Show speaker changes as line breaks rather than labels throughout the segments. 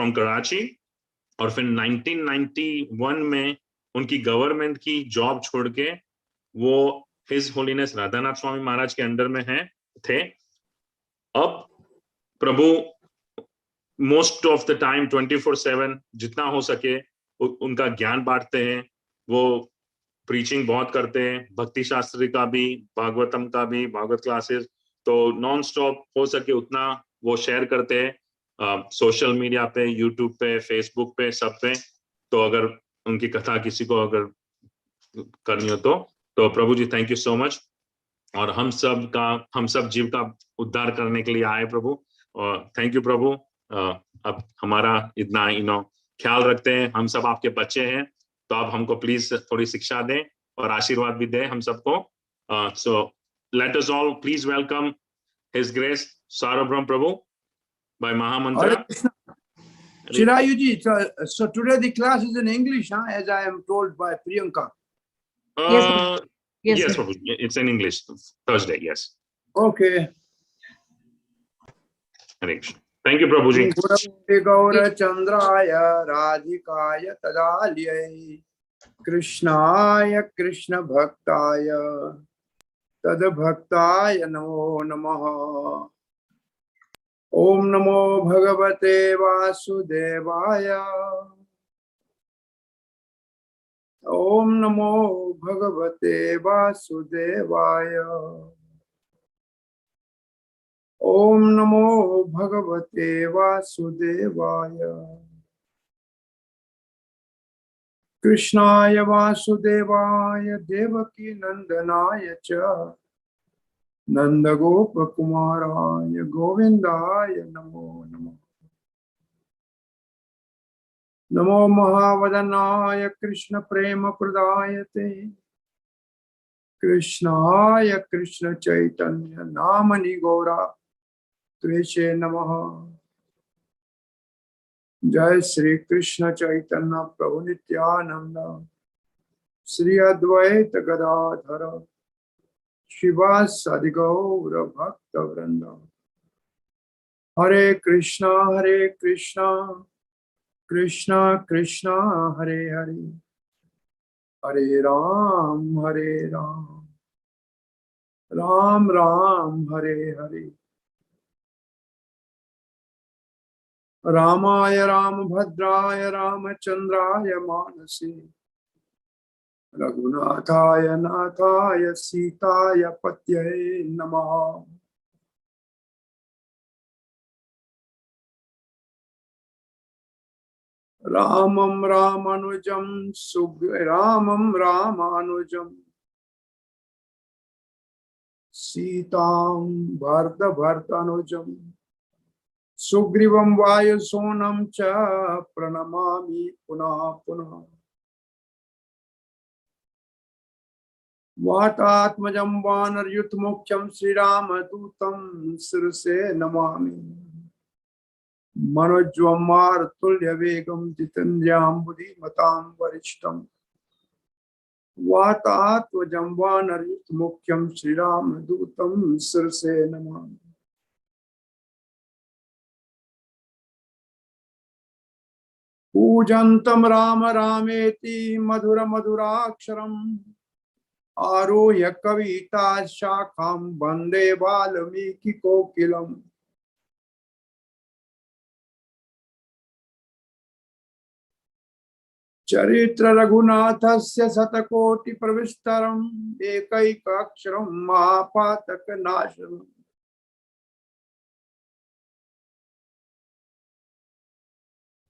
From Karachi, और फिर 1991 में उनकी गवर्नमेंट की जॉब छोड़ के वो हिज होलीनेस राधानाथ स्वामी महाराज के अंडर में थे। अब प्रभु मोस्ट ऑफ द टाइम 24/7 जितना हो सके उनका ज्ञान बांटते हैं। वो प्रीचिंग बहुत करते हैं, भक्ति शास्त्री का भी, भागवतम का भी, भागवत क्लासेस, तो नॉन स्टॉप हो सके उतना वो शेयर करते हैं सोशल मीडिया पे, यूट्यूब पे, फेसबुक पे, सब पे। तो अगर उनकी कथा किसी को अगर करनी हो तो प्रभु जी थैंक यू सो मच। और हम सब जीव का उद्धार करने के लिए आए प्रभु, और थैंक यू प्रभु। अब हमारा इतना ख्याल रखते हैं, हम सब आपके बच्चे हैं, तो आप हमको प्लीज थोड़ी शिक्षा दें और आशीर्वाद भी दें हम सबको। So let us all please welcome his grace Sarvabhauma Prabhu by Mahamantra.
Chirayuji, so today the class is in English, huh? As I am told by Priyanka.
Yes, Prabhu. It's in English. Thursday, yes.
Okay.
Thank you, Prabhuji.
Gaura Chandraya Radhikaya Tadalyai Krishnaya Krishna Bhaktaya Tadbhaktaya Namo Namaha. Om Namo Bhagavate Vasudevaya. Om Namo Bhagavate Vasudevaya. Om Namo Bhagavate Vasudevaya. Krishnaya Vasudevaya Devaki Nandanaya Cha Nanda Gopa Kumaraya Govindaya Namo Namo. Namo Mahavadanaya Krishna Prema Pradayate Krishnaya Krishna Chaitanya Namani Gaura Tveshe Namaha. Jai Shri Krishna Chaitanya Prabhu Nityananda Shri Advaita Gadadhara Shivasadi Gaura Bhakta Vrinda. Hare Krishna Krishna Krishna Hare Hare Hare Ram Ram Ram Hare Hare. Ramaya Ramabhadraya Ramachandraya Manasi Raghunathaya Nathaya Sitaya Patyaye Namaha. Ramam Ramanujam Sitam Bhartanujam Sugrivam Vayasonam Cha Pranamami Punah Punah. Vatatmajam Vanar Yutmukyam Sri Ramadutam Sirse Namami. Manojvamar Tulya Vegam Jitandryam Buddhi Matam Varishtam. Vatatmajam Vanar Yutmukyam Sri Ramadutam Sirse Namami. Pujantam Rama Rameti Madhura Madhuraksharam Aruhya Kavita Shakham Bande Valmiki Kokilam. Charitra Raghunathasya Satakoti Pravistaram Ekaikaksharam Mahapataka Nasharam.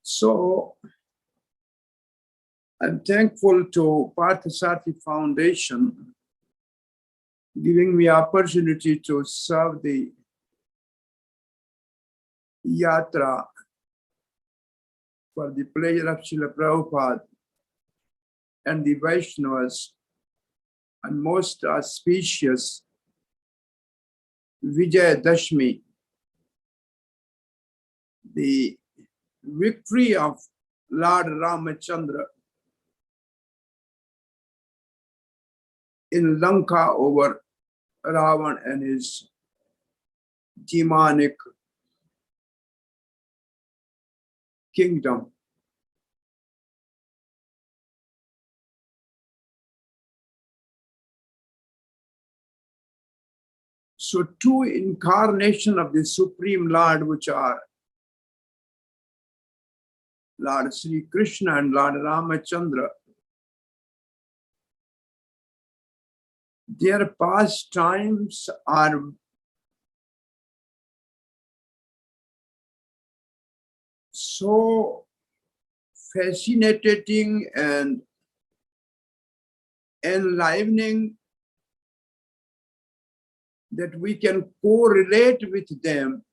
So, I'm thankful to Parthasarthi Foundation giving me opportunity to serve the yatra for the pleasure of Srila Prabhupada and the Vaishnavas and most auspicious Vijayadashmi, the victory of Lord RamaChandra in Lanka over Ravan and his demonic kingdom. So two incarnations of the Supreme Lord, which are Lord Sri Krishna and Lord RamaChandra, their pastimes are so fascinating and enlivening that we can correlate with them,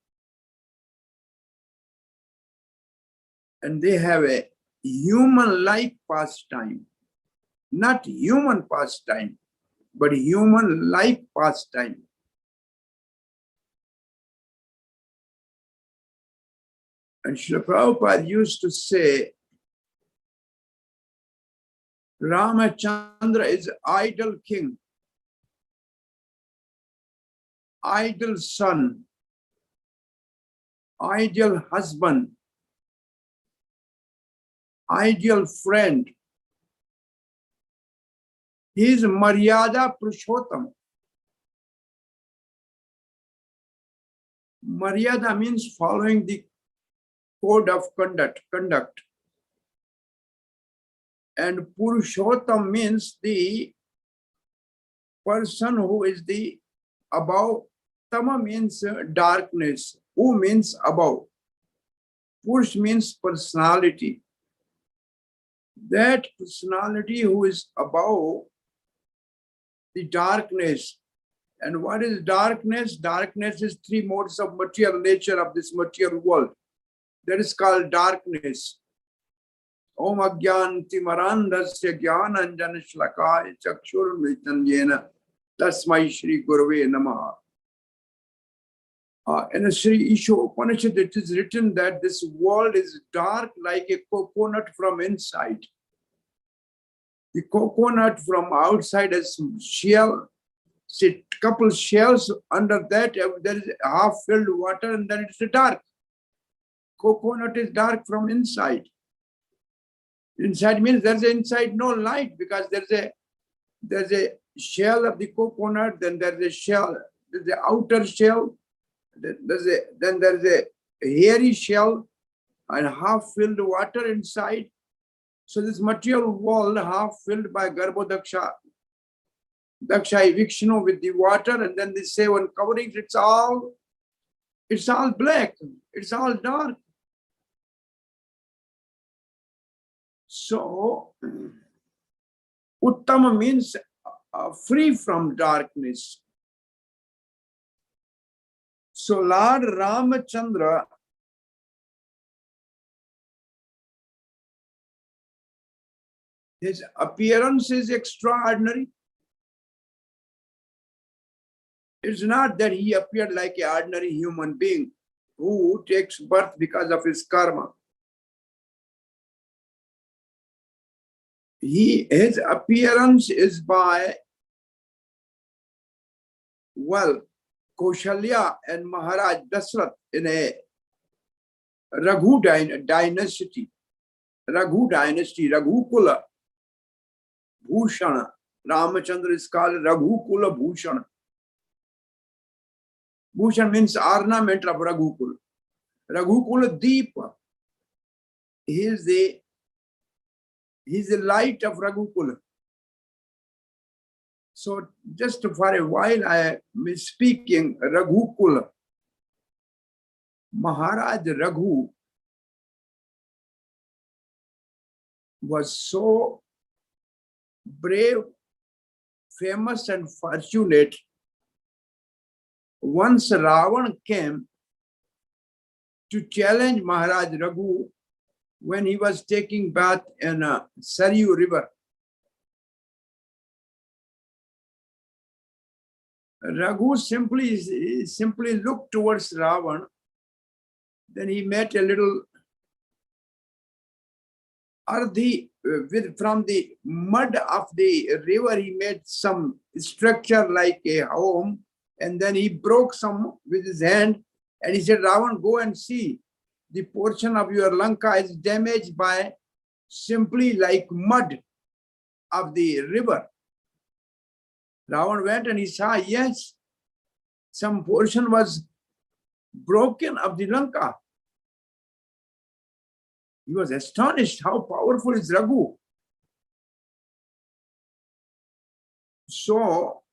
and they have a human-like pastime, not human pastime, but human-like pastime. And Srila Prabhupada used to say, RamaChandra is idle king, ideal son, ideal husband, ideal friend. He is Maryada Purushottam. Maryada means following the code of conduct. And Purushottam means the person who is the above. Tama means darkness. Who means above. Purush means personality. That personality who is above the darkness. And what is darkness? Darkness is three modes of material nature of this material world. That is called darkness. Om Agyanti Marandasya Gyananjana Shlakaya Chakshur Vitanyena Tasmai Shri Gurave Namaha. In the Sri Isha Upanishad, it is written that this world is dark like a coconut from inside. The coconut from outside has some shell, say couple shells. Under that there is half filled water, and then it's dark. Coconut is dark from inside. Inside means there's inside no light, because there's a shell of the coconut, then there's a shell, there's the outer shell, then there's a hairy shell and half filled water inside. So this material world half filled by Garbhodaksha, Daksha Vikshnu with the water, and then the 7 coverings, it's all black, it's all dark. So Uttama means free from darkness. So Lord RamaChandra his appearance is extraordinary. It's not that he appeared like an ordinary human being who takes birth because of his karma. His appearance is by, Kaushalya and Maharaj Dasrath in a Raghu dynasty, Raghukula Bhushana. RamaChandra is called Raghukula Bhushana. Bhushan means ornament of Raghukula. Raghukula Deepa. He is the light of Raghukula. So just for a while I am speaking Raghukula. Maharaj Raghu was so brave, famous and fortunate. Once Ravan came to challenge Maharaj Raghu when he was taking bath in a Saryu river. Raghu simply looked towards Ravan. Then he met a little earthy, from the mud of the river, he made some structure like a home, and then he broke some with his hand, and he said, Ravan, go and see. the portion of your Lanka is damaged by simply like mud of the river. Ravan went and he saw, yes, some portion was broken of the Lanka. He was astonished how powerful is Raghu. So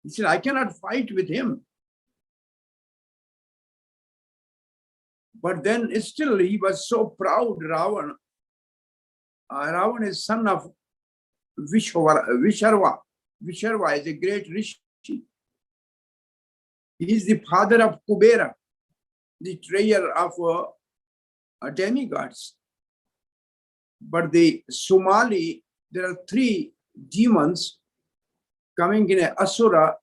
he said, I cannot fight with him. But then still he was so proud, Ravan. Ravan is son of Visharva. Visharva is a great rishi. He is the father of Kubera, the treasure of demigods. But the Somali, there are 3 demons coming in a Asura,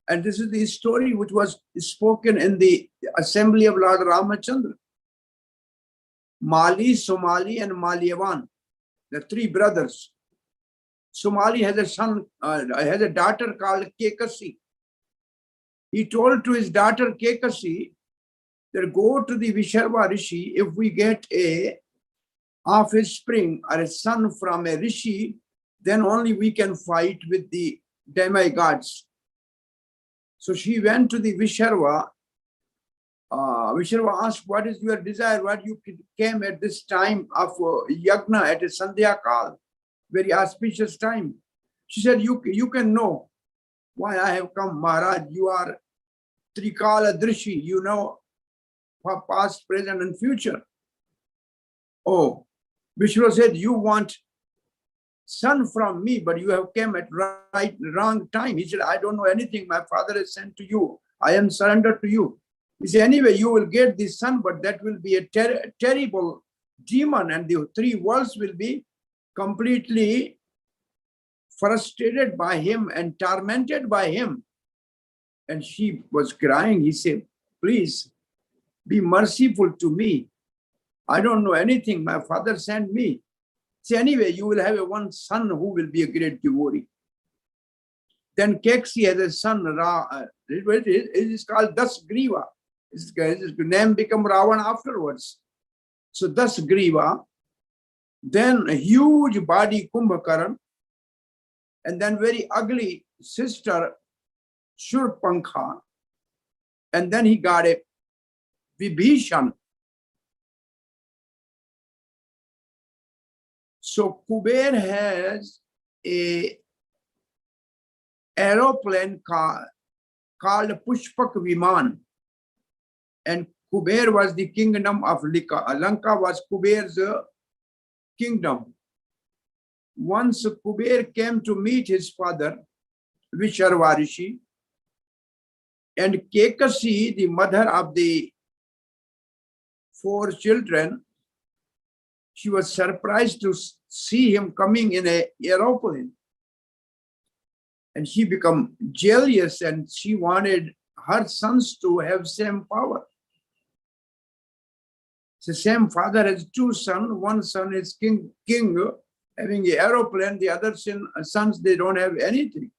and this is the story which was spoken in the assembly of Lord RamaChandra. Mali, Somali, and Malyavan, the 3 brothers. Somali has a son, has a daughter called Kekasi. He told to his daughter Kekasi that go to the Visharva Rishi. If we get a offspring or a son from a Rishi, then only we can fight with the demigods. So she went to the Visharva. Visharva asked, what is your desire? What you came at this time of Yagna at a Sandhya Kal, very auspicious time. She said, you can know why I have come, Maharaj. You are Trikala Drishi, you know past, present, and future. Oh, Vishnu said, you want son from me, but you have come at wrong time. He said, I don't know anything. My father has sent to you. I am surrendered to you. He said, anyway, you will get the son, but that will be a terrible demon, and the 3 worlds will be completely frustrated by him and tormented by him. And she was crying. He said, please be merciful to me. I don't know anything. My father sent me. So anyway, you will have one son who will be a great devotee. Then Keksi has a son, it is called Dasgriva. His name became Ravan afterwards. So Dasgriva, then a huge body Kumbhakaran, and then very ugly sister Shurpankha, and then he got a Vibhishan. So Kuber has a aeroplane called Pushpak Viman, and Kuber was the kingdom of Lanka. Lanka was Kuber's kingdom. Once Kuber came to meet his father, Visharva Rishi, and Kekasi, the mother of the 4 children, she was surprised to see him coming in an aeroplane. And she became jealous, and she wanted her sons to have same power. The same father has 2 sons. One son is king having an aeroplane. The other sons, they don't have anything.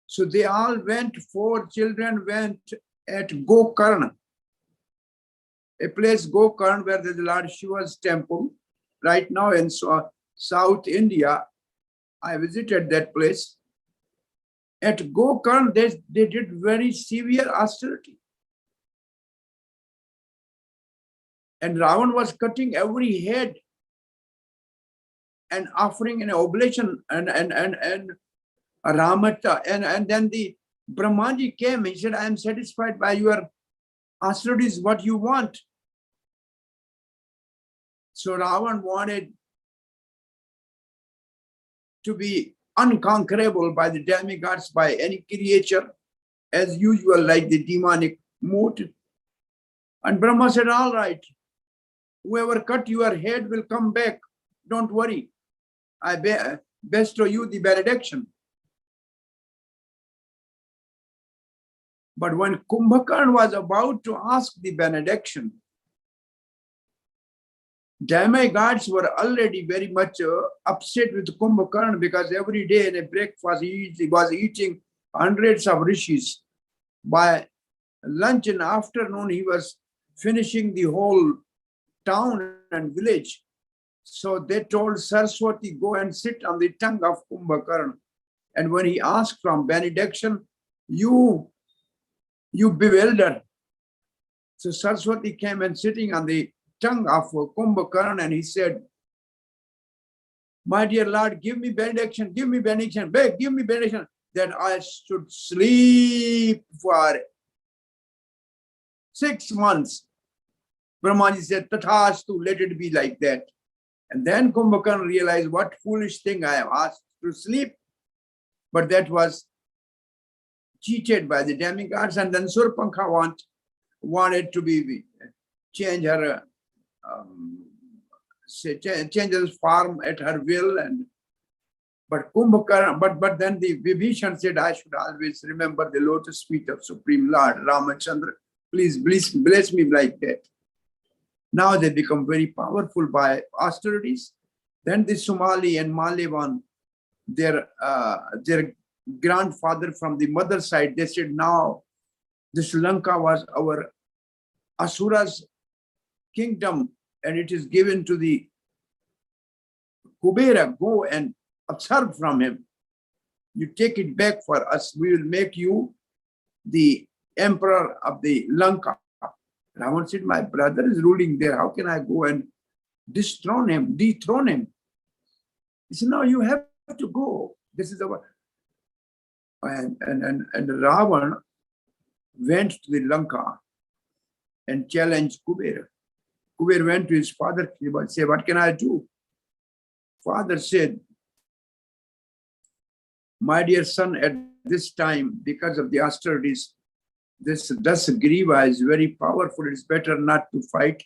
So they all went, 4 children went at Gokarna, a place Gokarna where there's a Lord Shiva's temple. Right now in South India, I visited that place. At Gokarna, they did very severe austerity. And Ravan was cutting every head and offering an oblation and Ramata. And then the Brahmaji came. He said, I am satisfied by your austerities, what you want. So Ravan wanted to be unconquerable by the demigods, by any creature, as usual, like the demonic mood. And Brahma said, all right, whoever cut your head will come back. Don't worry. I bestow you the benediction. But when Kumbhakarna was about to ask the benediction, demigods were already very much upset with Kumbhakarna, because every day in a breakfast he was eating hundreds of rishis. By lunch and afternoon he was finishing the whole town and village. So they told Saraswati, go and sit on the tongue of Kumbhakarna. And when he asked from benediction, you bewilder. So Saraswati came and sitting on the tongue of Kumbhakarna, and he said, my dear Lord, give me benediction, give me benediction, beg, give me benediction, that I should sleep for 6 months. Brahmaji said, Tathastu, let it be like that. And then Kumbhakarna realized, what foolish thing I have asked to sleep. But that was cheated by the demigods. And then Surpankha wanted to be change her change his form at her will, but Kumbhakarna, but then the Vibhishan said, I should always remember the lotus feet of Supreme Lord RamaChandra. Please bless me like that. Now they become very powerful by austerities. Then the Somali and Malevan, their grandfather from the mother side, they said, now this Lanka was our Asura's kingdom, and it is given to the Kubera. Go and observe from him. You take it back for us. We will make you the emperor of the Lanka. Ravan said, my brother is ruling there. How can I go and dethrone him? He said, no, you have to go. This is our... And Ravan went to the Lanka and challenged Kubera. Kuber went to his father and said, what can I do? Father said, my dear son, at this time, because of the austerities, this Dasa Griva is very powerful. It's better not to fight.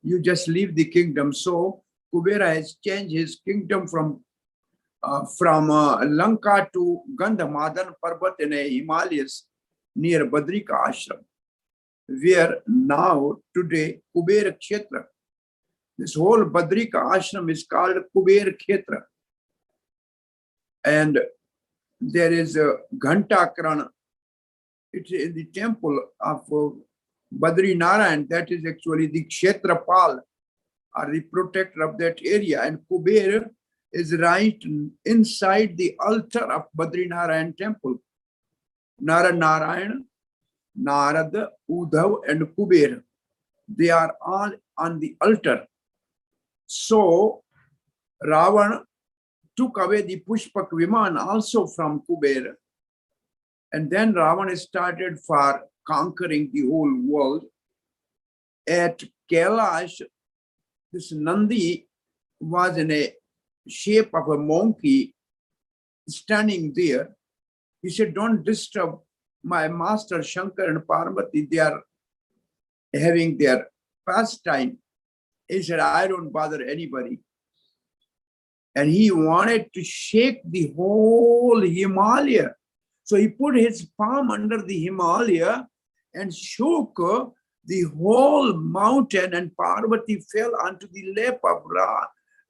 You just leave the kingdom. So Kubera has changed his kingdom from Lanka to Gandhamadan Parbat in a Himalayas near Badrika Ashram, where now today Kuber Kshetra. This whole Badrika Ashram is called Kuber Kshetra. And there is a Ghantakrana. It's in the temple of Badri Narayan. That is actually the Kshetrapal, or the protector of that area. And Kuber is right inside the altar of Badri Narayan temple. Narayan, Narada, Uddhav, and Kuber, they are all on the altar. So Ravan took away the Pushpak Viman also from Kuber. And then Ravan started for conquering the whole world. At Kailash, this Nandi was in a shape of a monkey standing there. He said, don't disturb my master Shankar and Parvati. They are having their pastime. He said, I don't bother anybody. And he wanted to shake the whole Himalaya. So he put his palm under the Himalaya and shook the whole mountain, and Parvati fell onto the lap of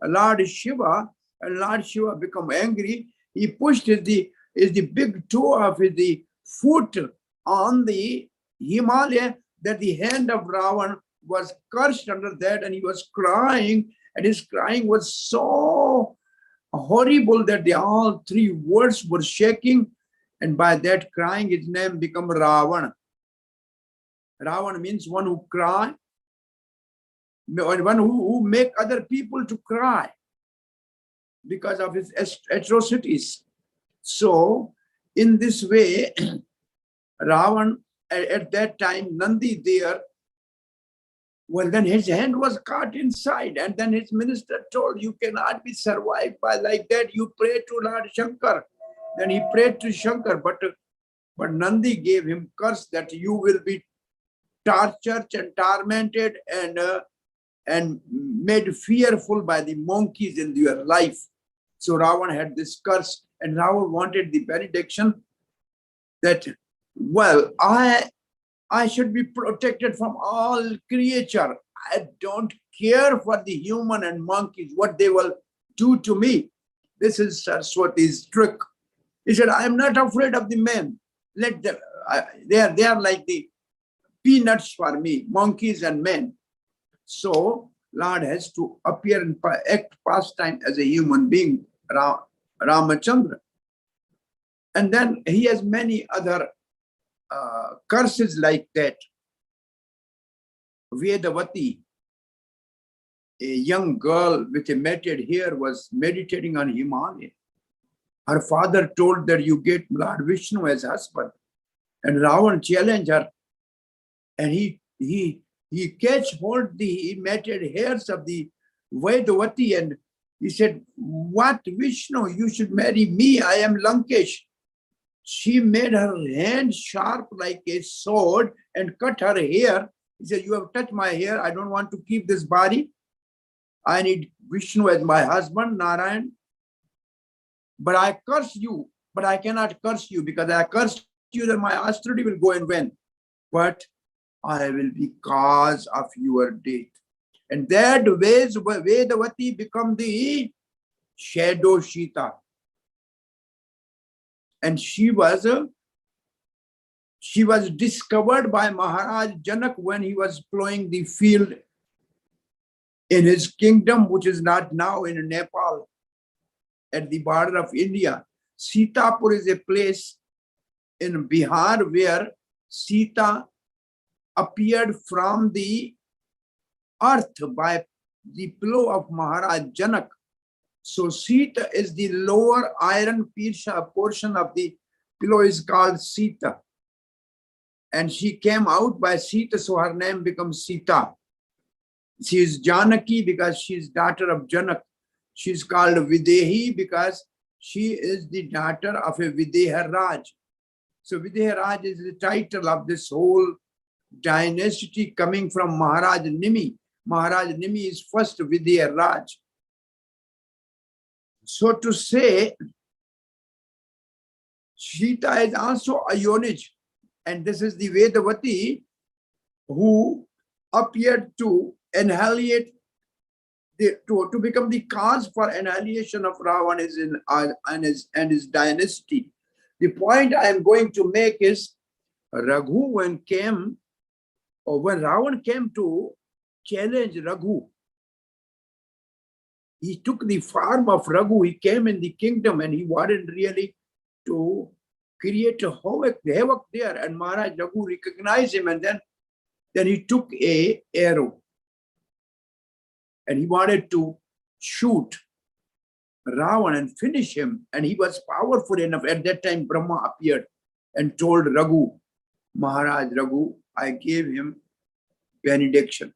Lord Shiva, and Lord Shiva became angry. He pushed the big toe of the foot on the Himalaya, that the hand of Ravan was crushed under that, and he was crying, and his crying was so horrible that all three words were shaking, and by that crying his name became Ravan. Ravan means one who cry, one who make other people to cry because of his atrocities. So in this way, Ravan at that time, Nandi there, well, then his hand was caught inside, and then his minister told, you cannot be survived by like that. You pray to Lord Shankar. Then he prayed to Shankar, but Nandi gave him curse that you will be tortured and tormented and made fearful by the monkeys in your life. So Ravan had this curse, and Ravan wanted the benediction that, well, I should be protected from all creature. I don't care for the human and monkeys, what they will do to me. This is Saraswati's trick. He said, I am not afraid of the men. Let them, they are like the peanuts for me, monkeys and men. So Lord has to appear and act pastime as a human being, RamaChandra. And then he has many other curses like that. Vedavati, a young girl with a matted hair, was meditating on Himalaya. Her father told that you get Lord Vishnu as husband. And Ravan challenged her. And he catch hold the matted hairs of the Vedavati, and he said, what, Vishnu, you should marry me, I am Lankesh. She made her hand sharp like a sword and cut her hair. He said, you have touched my hair, I don't want to keep this body. I need Vishnu as my husband, Narayan. But I curse you, but I cannot curse you, because I curse you, then my austerity will go in vain. But I will be cause of your death. And that Vedavati become the shadow Sita. And she was discovered by Maharaj Janak when he was plowing the field in his kingdom, which is not now in Nepal, at the border of India. Sitapur is a place in Bihar where Sita appeared from the earth by the plow of Maharaj Janak. So Sita is the lower iron portion of the pillow is called Sita. And she came out by Sita, so her name becomes Sita. She is Janaki because she is daughter of Janak. She is called Videhi because she is the daughter of a Videha Raj. So Videha Raj is the title of this whole dynasty coming from Maharaj Nimi. Maharaj Nimi is first Videha Raj. So to say, Sita is also a Yonij, and this is the Vedavati who appeared to annihilate, to become the cause for annihilation of Ravan and his dynasty. The point I am going to make is, Raghu when Ravan came to challenge Raghu, he took the form of Raghu. He came in the kingdom and he wanted really to create a havoc there. And Maharaj Raghu recognized him, and then he took a arrow and he wanted to shoot Ravan and finish him. And he was powerful enough. At that time, Brahma appeared and told Raghu, Maharaj Raghu, I gave him benediction.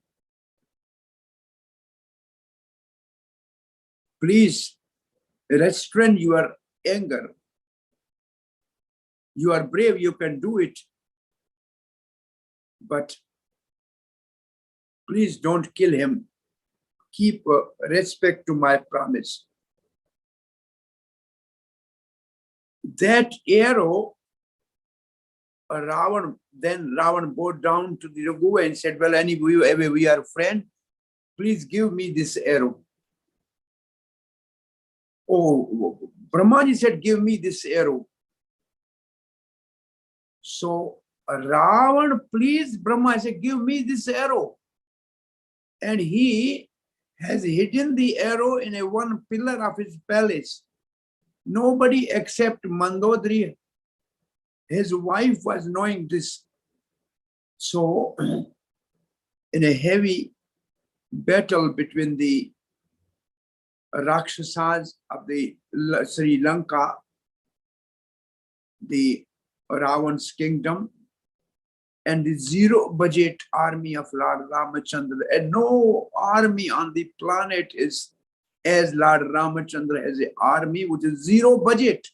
Please restrain your anger. You are brave, you can do it. But please don't kill him. Keep respect to my promise. That arrow, Ravan bowed down to the Raghu and said, well, anyway, we are friends. Please give me this arrow. Oh, Brahmaji said, give me this arrow. So Ravan, please, Brahma said, give me this arrow. And he has hidden the arrow in one pillar of his palace. Nobody except Mandodari, his wife, was knowing this. So in a heavy battle between the Rakshasas of the Sri Lanka, the Ravan's kingdom, and the zero budget army of Lord RamaChandra. And no army on the planet is as Lord RamaChandra has an army which is zero budget.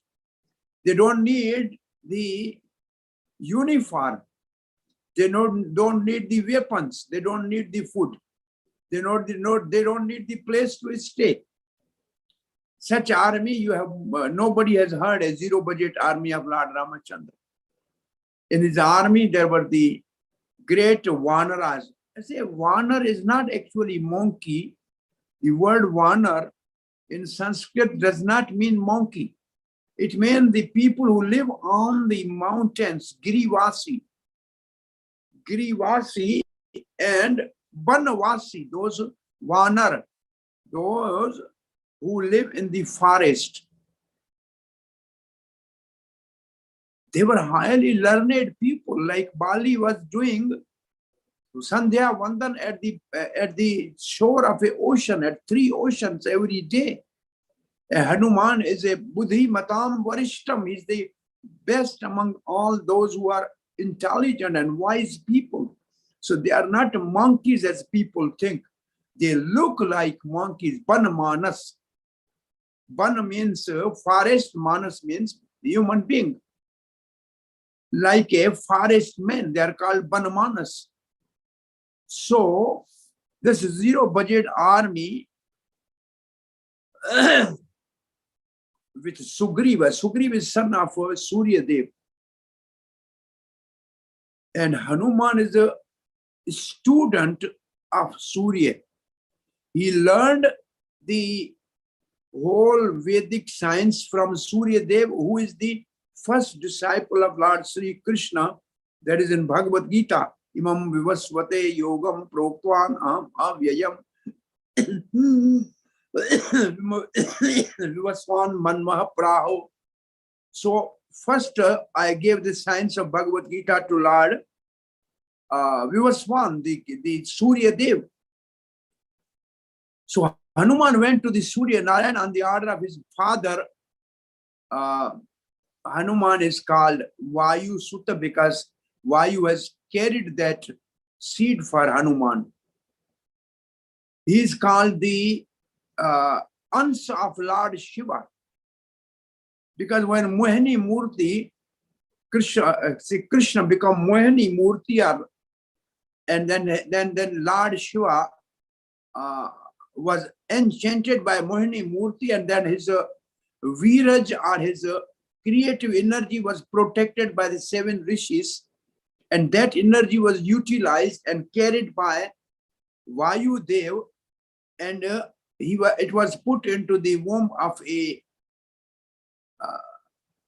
They don't need the uniform. They don't need the weapons. They don't need the food. They don't need the place to stay. Such army you have, nobody has heard a zero budget army of Lord RamaChandra. In his army, there were the great Vanaras. I say Vanar is not actually monkey. The word Vanar in Sanskrit does not mean monkey. It means the people who live on the mountains, Girivasi. Girivasi and Banavasi, those Vanar, those who live in the forest. They were highly learned people, like Bali was doing Sandhya Vandan at the shore of an ocean, at 3 oceans every day. Hanuman is a Buddhi Matam Varishtam. He's the best among all those who are intelligent and wise people. So they are not monkeys as people think. They look like monkeys. Banamanas. Ban means forest, manas means human being. Like a forest man, they are called Banamanas. So this zero budget army with Sugriva. Sugriva is son of Surya Dev. And Hanuman is a student of Surya. He learned the whole Vedic science from Surya Dev, who is the first disciple of Lord Sri Krishna. That is in Bhagavad Gita. Imam vivasvate yogam proktvan aham avyayam vivasvan manmaha praho. So first I gave the science of Bhagavad Gita to Lord Vivasvan, the Surya Dev. So Hanuman went to the Surya Narayan on the order of his father. Hanuman is called Vayu Sutta because Vayu has carried that seed for Hanuman. He is called the Ansa of Lord Shiva. Because when Mohini Murti, Krishna become Mohini Murti, and then Lord Shiva was enchanted by Mohini Murti, and then his Viraj or his creative energy was protected by the 7 rishis, and that energy was utilized and carried by Vayu Dev, and it was put into the womb of a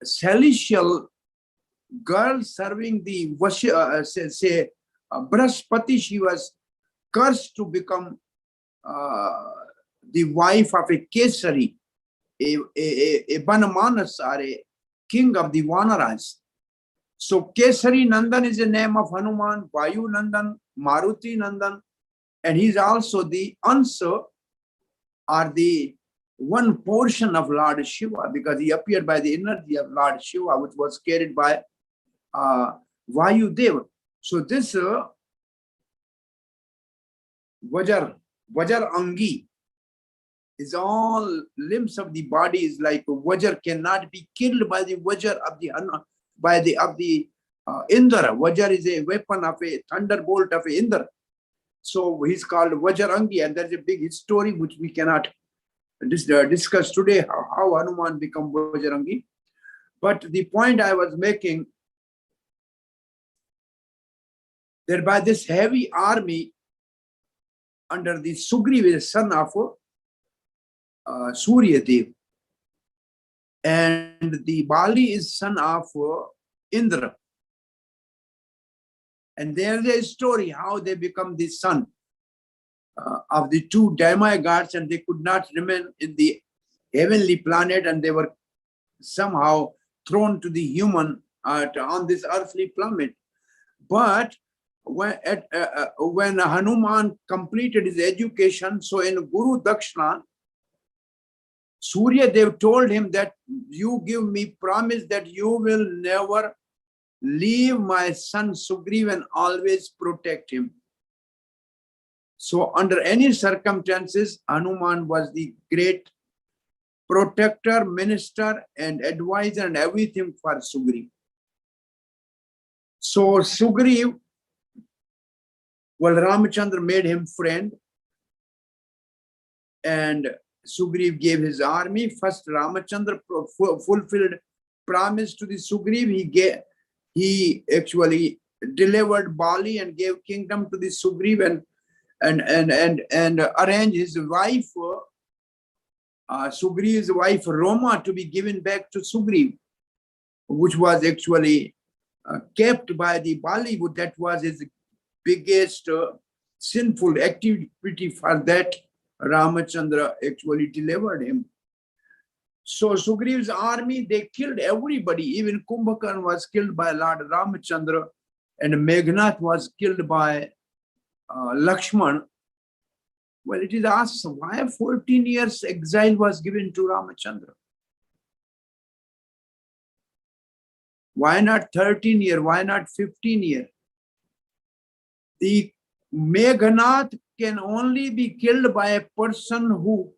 celestial girl serving the Brahaspati. She was cursed to become the wife of a Kesari, a Banamanas, or a king of the Vanaras. So Kesari Nandan is the name of Hanuman, Vayu Nandan, Maruti Nandan, and he's also the answer or the one portion of Lord Shiva, because he appeared by the energy of Lord Shiva, which was carried by Vayu Deva. So this Vajar Angi is all limbs of the body is like Vajar cannot be killed by the Vajar of the Indra. Vajar is a weapon of a thunderbolt of a Indra. So he's called Vajarangi, and there's a big story which we cannot discuss today, how Hanuman become Vajarangi. But the point I was making, that by this heavy army under the Sugriva, son of Surya Dev, and the Bali is son of Indra. And there's a story how they become the son of the 2 demigods, and they could not remain in the heavenly planet, and they were somehow thrown to the human on this earthly planet. But when Hanuman completed his education, so in Guru Dakshina, Surya Dev told him that you give me promise that you will never leave my son Sugriva and always protect him. So under any circumstances, Hanuman was the great protector, minister, and advisor and everything for Sugriva. So Sugriva, well, RamaChandra made him friend, and Sugriva gave his army. First, RamaChandra fulfilled promise to the Sugriva. He actually delivered Bali and gave kingdom to the Sugriva, and arranged his wife, Sugriva's wife Roma, to be given back to Sugriva, which was actually kept by the Bali. That was his biggest sinful activity. For that, RamaChandra actually delivered him. So Sugriva's army, they killed everybody. Even Kumbhakarna was killed by Lord RamaChandra, and Meghnath was killed by Lakshman. Well, it is asked why 14 years exile was given to RamaChandra. Why not 13 years? Why not 15 years? The Meghnath can only be killed by a person who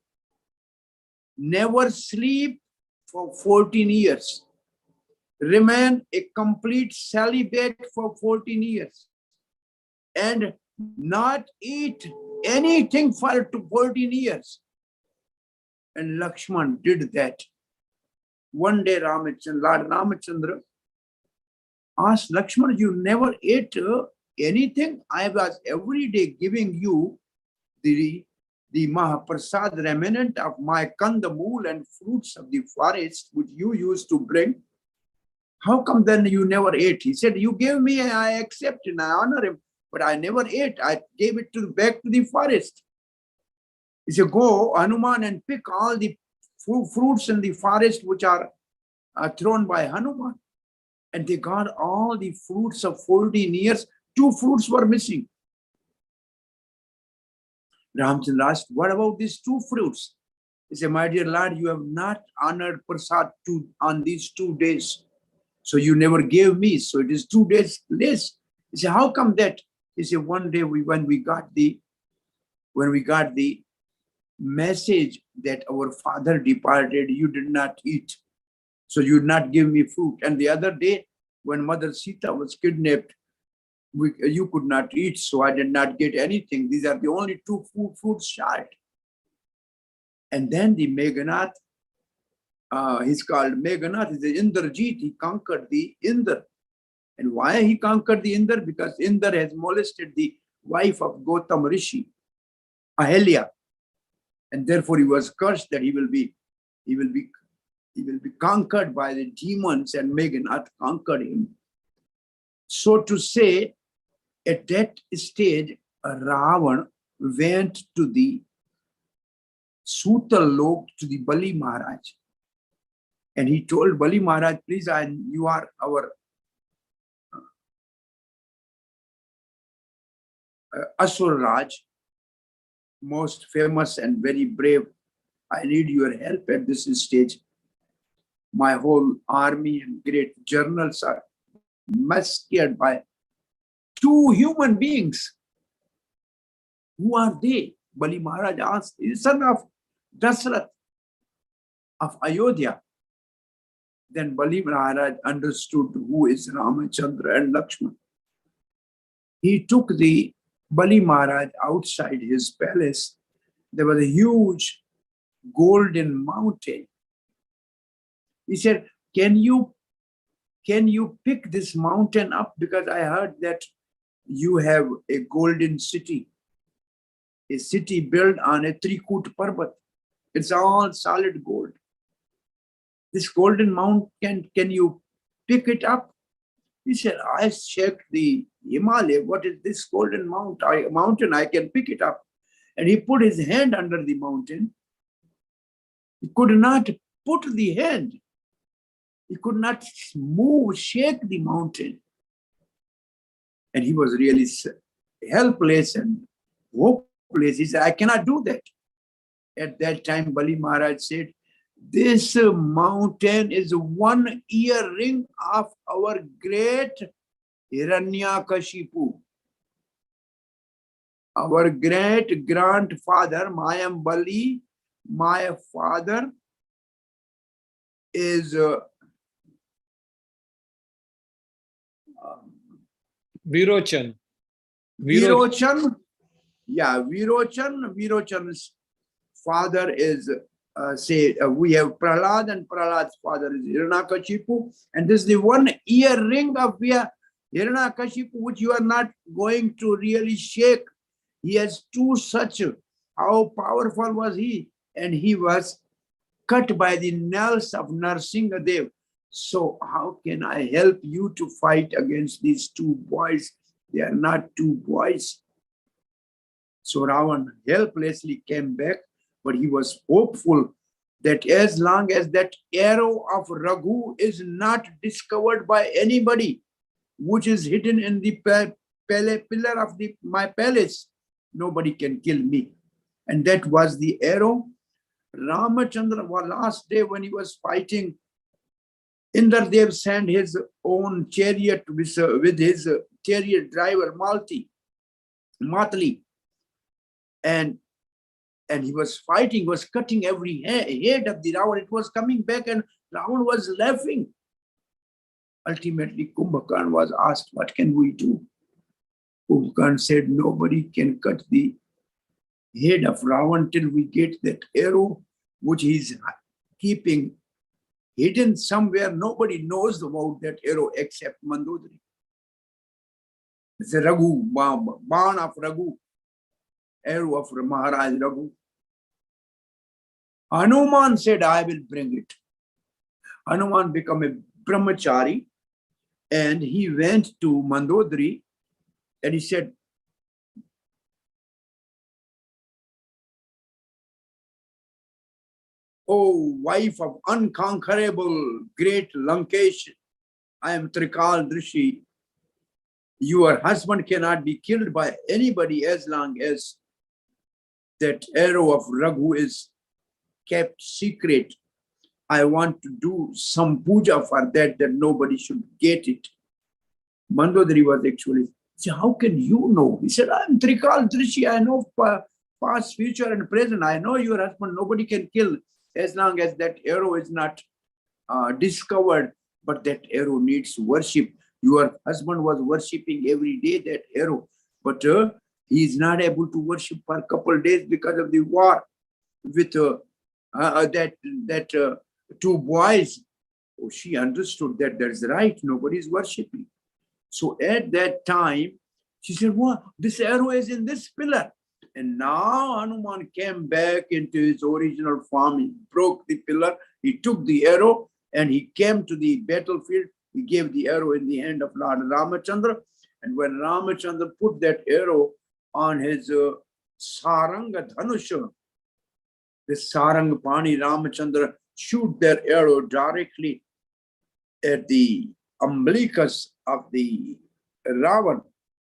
never sleep for 14 years, remain a complete celibate for 14 years, and not eat anything for 14 years. And Lakshman did that. One day Lord RamaChandra asked Lakshman, you never ate anything? I was every day giving you the Mahaprasad remnant of my kandamul and fruits of the forest which you used to bring. How come then you never ate? He said, you gave me, I accept and I honor him, but I never ate. I gave it back to the forest. He said, go, Hanuman, and pick all the fruits in the forest which are thrown by Hanuman. And they got all the fruits of 14 years. 2 fruits were missing. Ramchandra asked, what about these 2 fruits? He said, my dear Lord, you have not honored Prasad on these 2 days. So you never gave me. So it is 2 days less. He said, how come that? He said, one day when we got the message that our father departed, you did not eat. So you did not give me fruit. And the other day, when Mother Sita was kidnapped, you could not eat, so I did not get anything. These are the only 2 fruits short. And then the Meghnath, he's called Meghnath, he's the Indrajit, he conquered the Indra. And why he conquered the Indra? Because Indra has molested the wife of Gautam Rishi, Ahalya. And therefore he was cursed that he will be conquered by the demons, and Meghnath conquered him. So to say, at that stage, Ravan went to the Sutal Lok, to the Bali Maharaj. And he told Bali Maharaj, please, you are our Asur Raj, most famous and very brave. I need your help at this stage. My whole army and great generals are massacred by 2 human beings. Who are they? Bali Maharaj asked. He is son of Dasrath of Ayodhya. Then Bali Maharaj understood who is RamaChandra and Lakshman. He took the Bali Maharaj outside his palace. There was a huge golden mountain. He said, can you pick this mountain up? Because I heard that you have a golden city, a city built on a Trikut Parbat. It's all solid gold. This golden mountain, can you pick it up? He said, I checked the Himalaya. What is this golden mountain? I can pick it up. And he put his hand under the mountain. He could not put the hand. He could not move, shake the mountain. And he was really helpless and hopeless. He said, I cannot do that. At that time, Bali Maharaj said, this mountain is 1 earring of our great Hiranyakashipu. Our great grandfather, Mayam Bali, my father is
Virochan.
Virochan. Yeah, Virochan's father is, we have Prahlad, and Prahlad's father is Hiranyakashipu. And this is the 1 earring of Hiranyakashipu, which you are not going to really shake. He has 2 such. How powerful was he? And he was cut by the nails of Narsingadev. So how can I help you to fight against these 2 boys They are not two boys. So Ravan helplessly came back, but he was hopeful that as long as that arrow of Raghu is not discovered by anybody, which is hidden in the pillar of my palace, nobody can kill me. And that was the arrow. RamaChandra, last day when he was fighting, Indradev sent his own chariot with his chariot driver Matli, and he was fighting, was cutting every head of the Ravan. It was coming back, and Ravan was laughing. Ultimately, Kumbhakarna was asked, "What can we do?" Kumbhakarna said, "Nobody can cut the head of Ravan till we get that arrow, which he's keeping hidden somewhere. Nobody knows about that arrow except Mandodari. It's a Raghu, Ban of Raghu, arrow of Maharaj Raghu." Hanuman said, "I will bring it." Hanuman became a brahmachari, and he went to Mandodari, and he said, "Oh, wife of unconquerable great Lankesh, I am Trikal Drishi. Your husband cannot be killed by anybody as long as that arrow of Raghu is kept secret. I want to do some puja for that nobody should get it." Mandodari was actually, "How can you know?" He said, "I am Trikal Drishi. I know past, future, and present. I know your husband. Nobody can kill as long as that arrow is not discovered. But that arrow needs worship. Your husband was worshipping every day that arrow, but he is not able to worship for a couple of days because of the war with that two boys." Oh, she understood that that's right. Nobody is worshipping. So at that time, she said, "What? This arrow is in this pillar." And now Hanuman came back into his original form. He broke the pillar. He took the arrow and he came to the battlefield. He gave the arrow in the hand of Lord RamaChandra. And when RamaChandra put that arrow on his Saranga Dhanusha, the Sarang Pani, RamaChandra shoot that arrow directly at the umbilicus of the Ravan.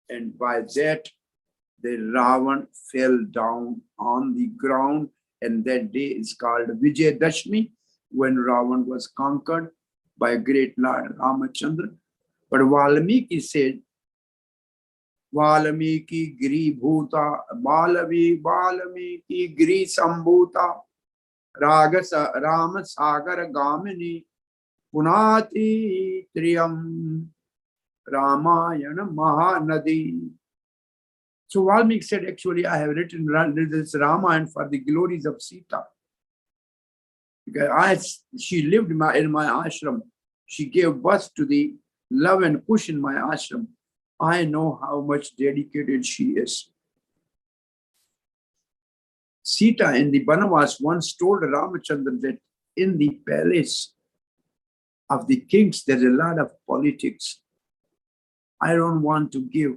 And by that, the Ravan fell down on the ground. And that day is called Vijayadashmi, when Ravan was conquered by great Lord RamaChandra. But Valmiki said, "Valmiki Gri Bhuta, Valmiki Gri Sambhuta, Rama Sagar Gamini, Punati Triyam, Ramayana Mahanadi." So Valmiki said, "Actually, I have written this Ramayana for the glories of Sita. Because she lived in my ashram. She gave birth to the love and kush in my ashram. I know how much dedicated she is." Sita in the Banavas once told RamaChandra that in the palace of the kings, there's a lot of politics. I don't want to give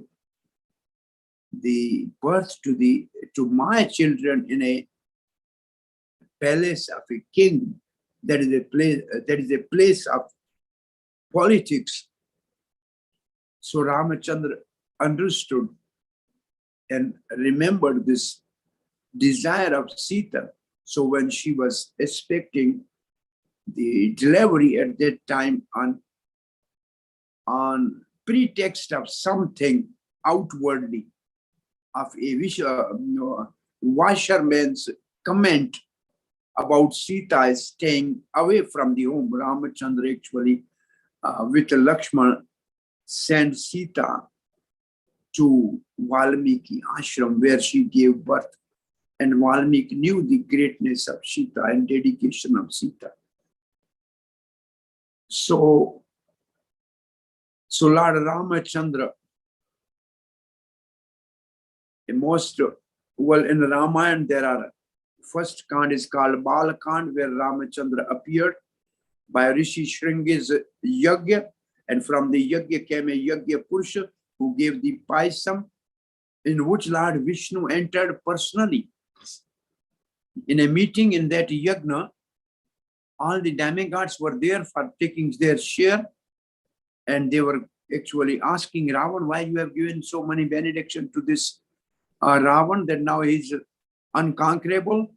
the birth to my children in a palace of a king. That is a place of politics. So RamaChandra understood and remembered this desire of Sita. So when she was expecting the delivery at that time on pretext of something outwardly, of a washerman's comment about Sita staying away from the home, RamaChandra actually with Lakshman sent Sita to Valmiki ashram where she gave birth. And Valmiki knew the greatness of Sita and dedication of Sita. So Lord RamaChandra, in Ramayana there are, first Kand is called Balakand, where RamaChandra appeared by Rishi Shringi's Yagya, and from the Yagya came a Yagya Purusha who gave the Paisam, in which Lord Vishnu entered personally. In a meeting in that yagna, all the demigods were there for taking their share, and they were actually asking Ravan, why you have given so many benediction to this Ravan, that now he's unconquerable.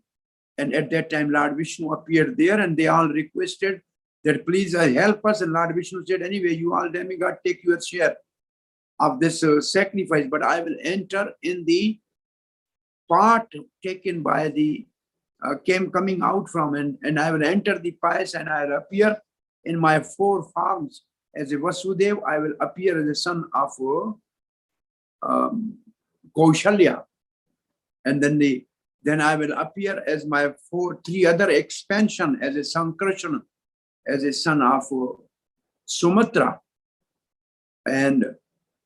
And at that time, Lord Vishnu appeared there, and they all requested that please help us. And Lord Vishnu said, anyway, you all demigod, take your share of this sacrifice, but I will enter in the part taken by the coming out from, and I will enter the pious, and I will appear in my 4 forms. As a Vasudev, I will appear as the son of Kaushalya, and then I will appear as my 3 other expansion as a Sankrishna, as a son of Sumatra, and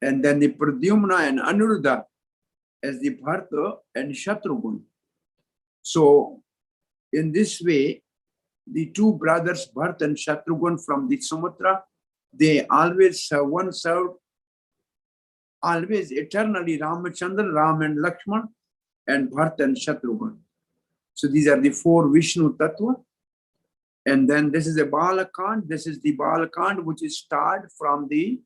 then the Pradyumna and Anuruddha as the Bharata and Shatrughan. So in this way, the 2 brothers, Bharata and Shatrughan from the Sumatra, they always one served always eternally RamaChandra, Ram and Lakshman, and Bharata and Shatrughan. So these are the 4 Vishnu Tattva. And then this is a Balakand. This is the Balakand which is started from the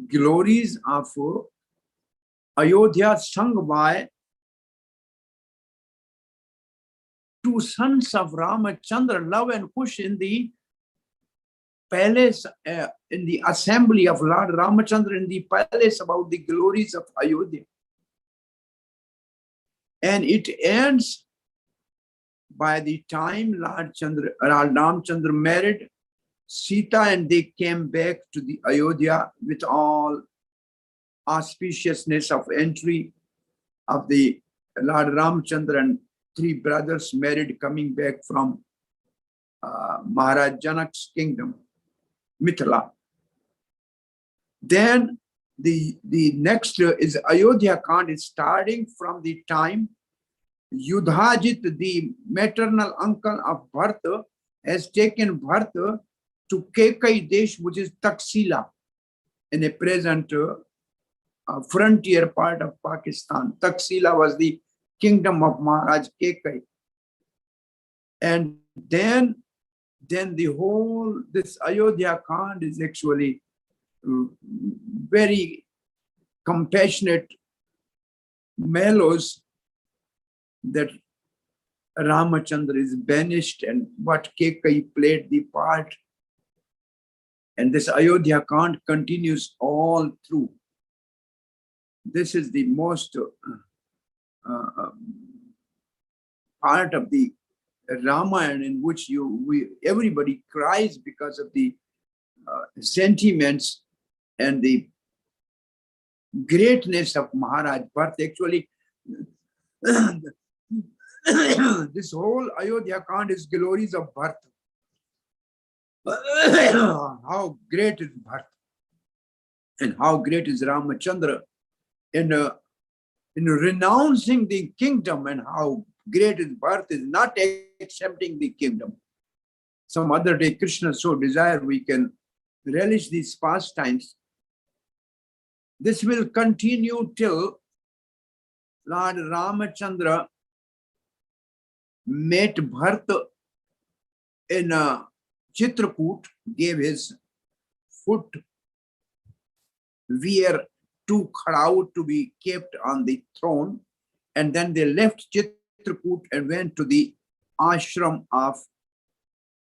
glories of Ayodhya, sung by 2 sons of RamaChandra, Love and Kush, in the palace, in the assembly of Lord RamaChandra in the palace, about the glories of Ayodhya. And it ends by the time Lord Ramchandra married Sita, and they came back to the Ayodhya with all auspiciousness of entry of the Lord Ramchandra and 3 brothers married, coming back from Maharaj Janak's kingdom, Mithila. Then the next is Ayodhya Kand, is starting from the time Yudhajit, the maternal uncle of Bharata, has taken Bharata to Kekai Desh, which is Taxila, in the present frontier part of Pakistan. Taxila was the kingdom of Maharaj Kekai. And then the whole, this Ayodhya Kand is actually very compassionate mellows, that RamaChandra is banished and what Kekai played the part. And this Ayodhya Kand continues all through. This is the most part of the Ramayana in which everybody cries because of the sentiments and the greatness of Maharaj Bharata. Actually, this whole Ayodhya Kand is glories of Bharata. How great is Bharata, and how great is RamaChandra in renouncing the kingdom, and how great is Bharata is not accepting the kingdom. Some other day, Krishna so desire we can relish these pastimes. This will continue till Lord RamaChandra met Bharata in Chitrakoot, gave his foot wear to Khadaut to be kept on the throne, and then they left Chitrakoot and went to the ashram of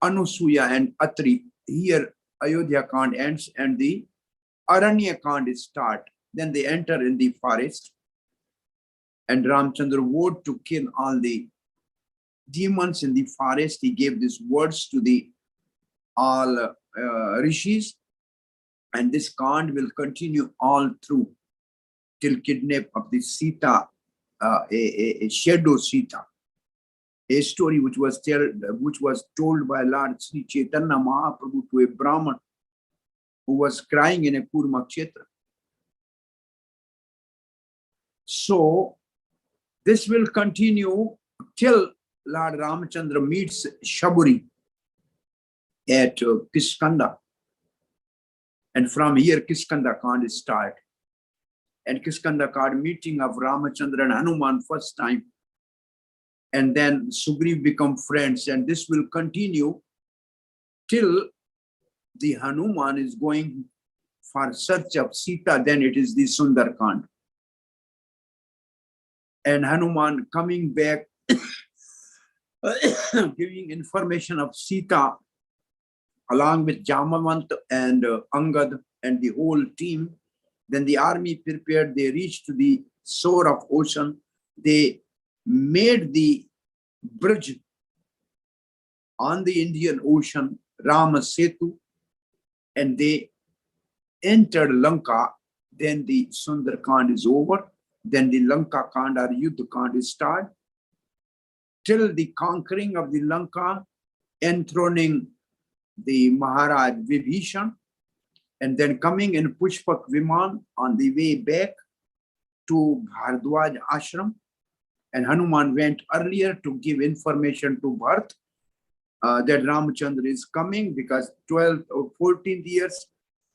Anusuya and Atri. Here Ayodhya Kand ends and the Aranya Kand is start. Then they enter in the forest, and Ramchandra vowed to kill all the demons in the forest. He gave these words to the all rishis, and this Kand will continue all through till kidnap of the Sita, a shadow Sita, a story which was told by Lord Sri Chaitanya Mahaprabhu to a Brahman who was crying in a Kurma Kshetra. So this will continue till Lord RamaChandra meets Shaburi at Kiskanda. And from here, Kiskanda Kand is start. and Kiskanda card meeting of Ramachandra and Hanuman first time. And then Sugriv become friends, and this will continue till the Hanuman is going for search of Sita. Then it is the Sundarkand. And Hanuman coming back, giving information of Sita along with Jamavant and Angad and the whole team. Then the army prepared, they reached to the shore of ocean. They made the bridge on the Indian Ocean, Rama Setu, and they entered Lanka. Then the Sundarkand is over. Then the Lanka Kand or Yuddha Kand is started. Till the conquering of the Lanka, enthroning the Maharaj Vibhishan, and then coming in Pushpak Viman on the way back to Bhardwaj Ashram. And Hanuman went earlier to give information to Bharat that Ramachandra is coming, because 12th or 14th years,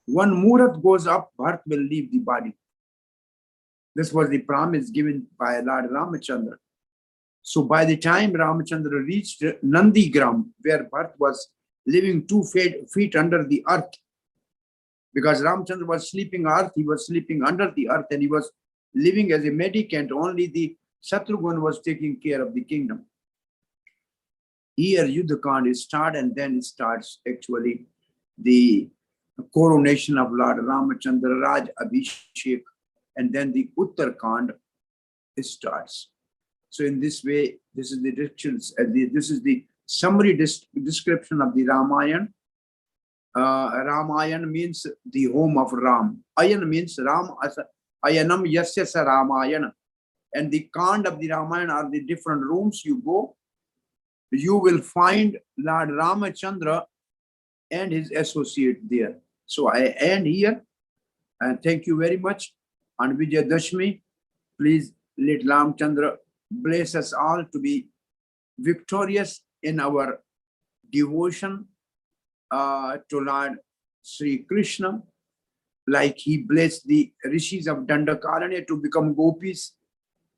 one Murat goes up, Bharat will leave the body. This was the promise given by Lord Ramachandra. So by the time Ramachandra reached Nandigram, where Bharat was living 2 feet under the earth, because Ramachandra was sleeping earth, he was sleeping under the earth, and he was living as a mendicant. Only the Shatrughan was taking care of the kingdom. Here Yuddhakand is started, and then it starts actually the coronation of Lord Ramachandra, Raj Abhishek, and then the Uttarkand starts. So in this way, this is the rituals, this is the summary description of the Ramayana. Ramayana means the home of Ram. Ayan means Ram, Ayanam Yasya Sa Ramayana. And the Kand of the Ramayana are the different rooms you go. You will find Lord Ramachandra and his associate there. So I end here, and thank you very much. On Vijayadashmi, please let Ramachandra bless us all to be victorious in our devotion to Lord Sri Krishna, like he blessed the rishis of Dandakaranya to become gopis.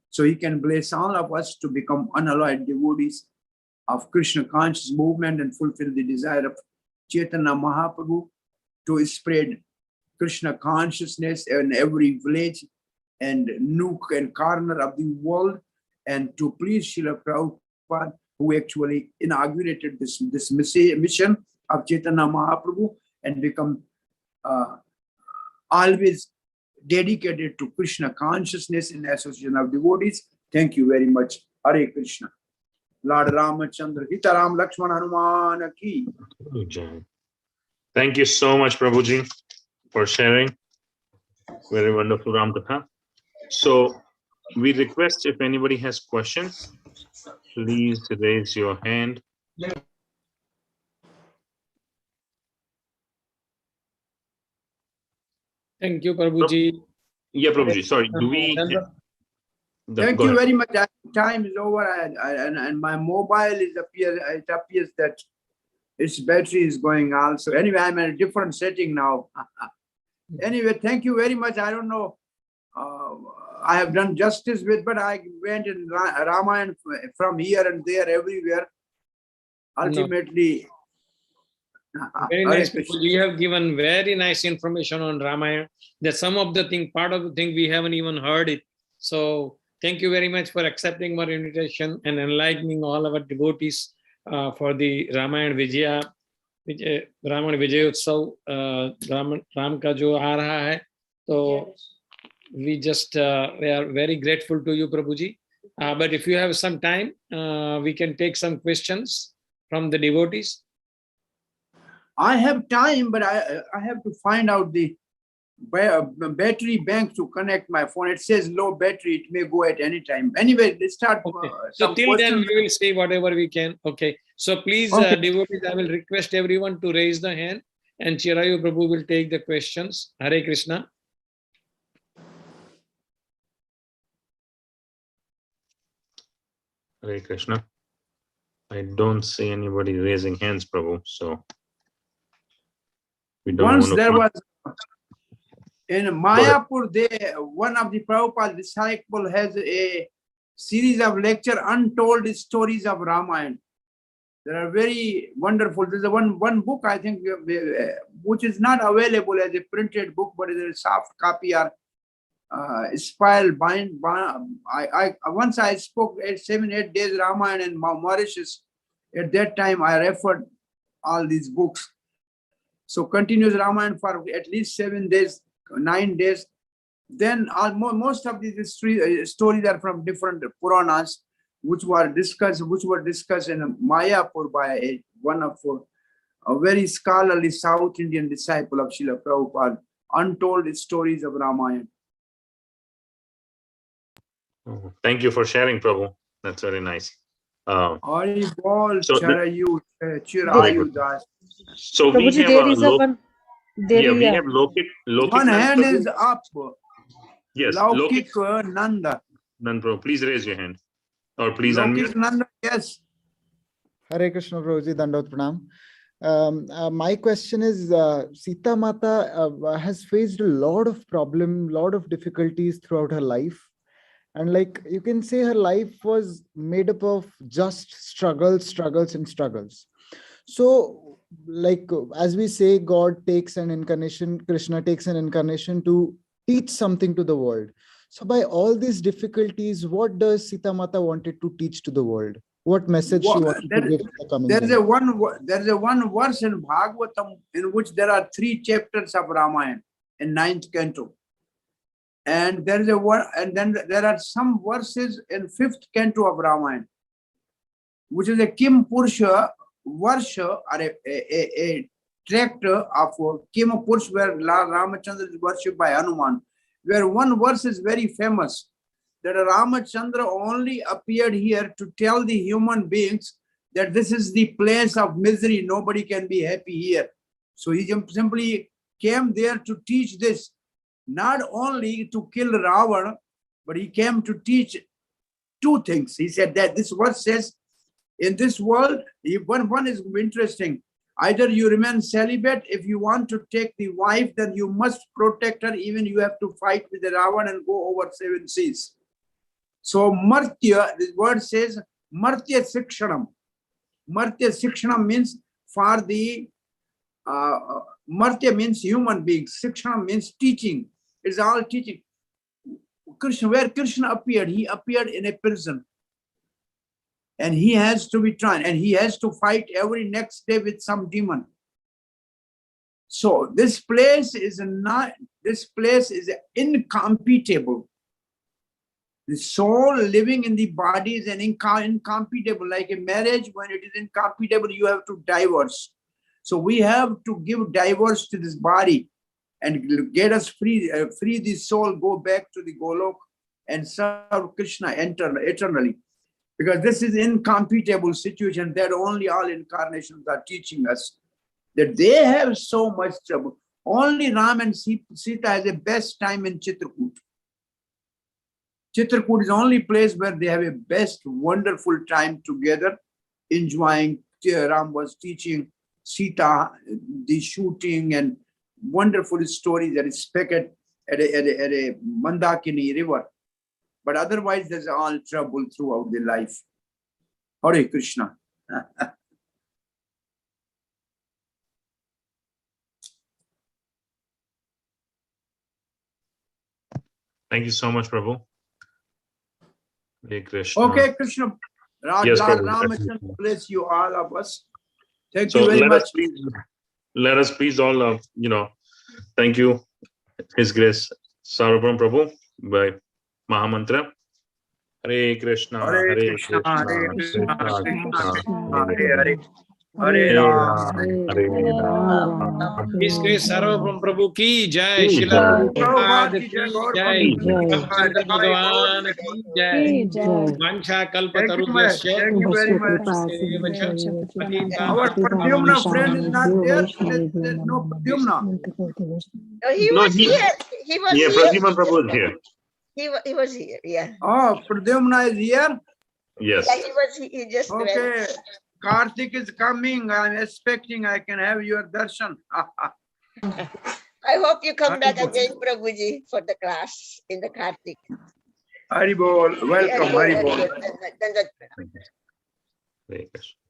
So he can bless all of us to become unalloyed devotees of Krishna conscious movement and fulfill the desire of Chaitanya Mahaprabhu to spread Krishna consciousness in every village and nook and corner of the world, and to please Srila Prabhupada, who actually inaugurated this mission of Chaitanya Mahaprabhu, and become always dedicated to Krishna consciousness in association of devotees. Thank you very much. Hare Krishna. Lord Ramachandra, Hitaram Lakshmana Hanuman ki.
Thank you so much, Prabhuji, for sharing. Very wonderful Ram Katha. So we request, if anybody has questions, please raise your hand.
Thank you, Prabhuji.
Yeah, Prabhuji, sorry. Do we?
Thank you very much. Time is over, and my mobile it appears that its battery is going also. Anyway, I'm in a different setting now. Anyway, thank you very much. I don't know. I have done justice with, but I went in Ramayana from here and there, everywhere. Ultimately,
very nice people. You have given very nice information on Ramayana. That some of the thing, part of the thing we haven't even heard it. So thank you very much for accepting our invitation and enlightening all our devotees for the Ramayana Vijaya Utsav. Ram ka jo aa raha hai. So we just we are very grateful to you, Prabhuji. But if you have some time, we can take some questions from the devotees.
I have time, but I have to find out the battery bank to connect my phone. It says low battery. It may go at any time. Anyway, let's start.
Okay. So till then, we will say whatever we can. Okay. So please, devotees, I will request everyone to raise the hand, and Chirayu Prabhu will take the questions. Hare Krishna.
Hare Krishna. I don't see anybody raising hands, Prabhu. So we don't
Once there was In Mayapur, one of the Prabhupada disciple has a series of lecture, Untold Stories of Ramayana. They are very wonderful. There's one book, I think, which is not available as a printed book, but is a soft copy or spiral bind. Once I spoke 7-8 days Ramayana in Mauritius. At that time, I referred all these books. So continuous Ramayana for at least 7 days, 9 days. Then most of these stories are from different Puranas, which were discussed in Mayapur by one of a very scholarly South Indian disciple of Srila Prabhupada, Untold Stories of Ramayana.
Thank you for sharing, Prabhu. That's very nice. So we have Lokit.
One hand is up.
Yes,
Lokik Nanda.
Prabhu, please raise your hand. Or please unmute.
Nanda, yes.
Hare Krishna Prabhuji, Dandot Pranam. My question is, Sita Mata has faced a lot of problems, lot of difficulties throughout her life. And like you can say, her life was made up of just struggles. So like, as we say, God takes an incarnation, Krishna takes an incarnation to teach something to the world. So by all these difficulties, what does Sita Mata wanted to teach to the world? What message she wanted to give to the coming
There's a one verse in Bhagavatam in which there are 3 chapters of Ramayana in 9th canto. And there is then there are some verses in 5th canto of Ramayana, which is a Kim Purusha Varsha, or a tractor of Kim Purusha, where RamaChandra is worshipped by Hanuman, where one verse is very famous, that RamaChandra only appeared here to tell the human beings that this is the place of misery, nobody can be happy here. So he simply came there to teach this, not only to kill Ravana, but he came to teach 2 things. He said that this verse says, in this world, one is interesting. Either you remain celibate. If you want to take the wife, then you must protect her. Even you have to fight with the Ravana and go over 7 seas. So Martya, this word says Martya Sikshanam. Martya Sikshanam means for the Martya means human beings. Sikshanam means teaching. It's all teaching. Krishna, where Krishna appeared, he appeared in a prison. And he has to be tried, and he has to fight every next day with some demon. So this place is incompatible. The soul living in the body is an incompatible. Like a marriage, when it is incompatible, you have to divorce. So we have to give divorce to this body and get us free, free the soul, go back to the Golok and serve Krishna eternally. Because this is incompatible situation that only all incarnations are teaching us, that they have so much trouble. Only Ram and Sita has the best time in Chitrakoot. Chitrakoot is the only place where they have a best, wonderful time together, enjoying. Ram was teaching Sita the shooting and wonderful stories that is speckled at a Mandakini river. But otherwise, there's all trouble throughout the life. Hare Krishna.
Thank you so much, Prabhu. Hare Krishna.
Okay, Krishna.
Yes,
RamaChandra bless you, all of us. Thank you very much.
Let us please all, thank you, His Grace Sarvabhooma Prabhu, by Mahamantra. Hare Krishna, Hare Krishna, Hare Krishna, Hare Ram, Hare Ram.
His Grace Sarvabhooma Prabhu ki jai, Srila Prabhupada ki jai, Ramachandra Bhagavan ki jai, Vansha Kalpatarubhyasya.
Thank you very much. Our Pradyumna friend is not there. There's no Pradyumna.
No, he was here. He was here.
Pradyumna Prabhu is here.
He was here, yeah.
Oh, Pradyumna is here?
Yes.
Yeah, he just
okay.
went.
Karthik is coming. I'm expecting I can have your darshan.
I hope you come back
Haribol.
again, Prabhuji, for the class in the Kartik.
Haribol, welcome,
Very
Haribol.
good. Dandavat pranam.
Hare Krishna.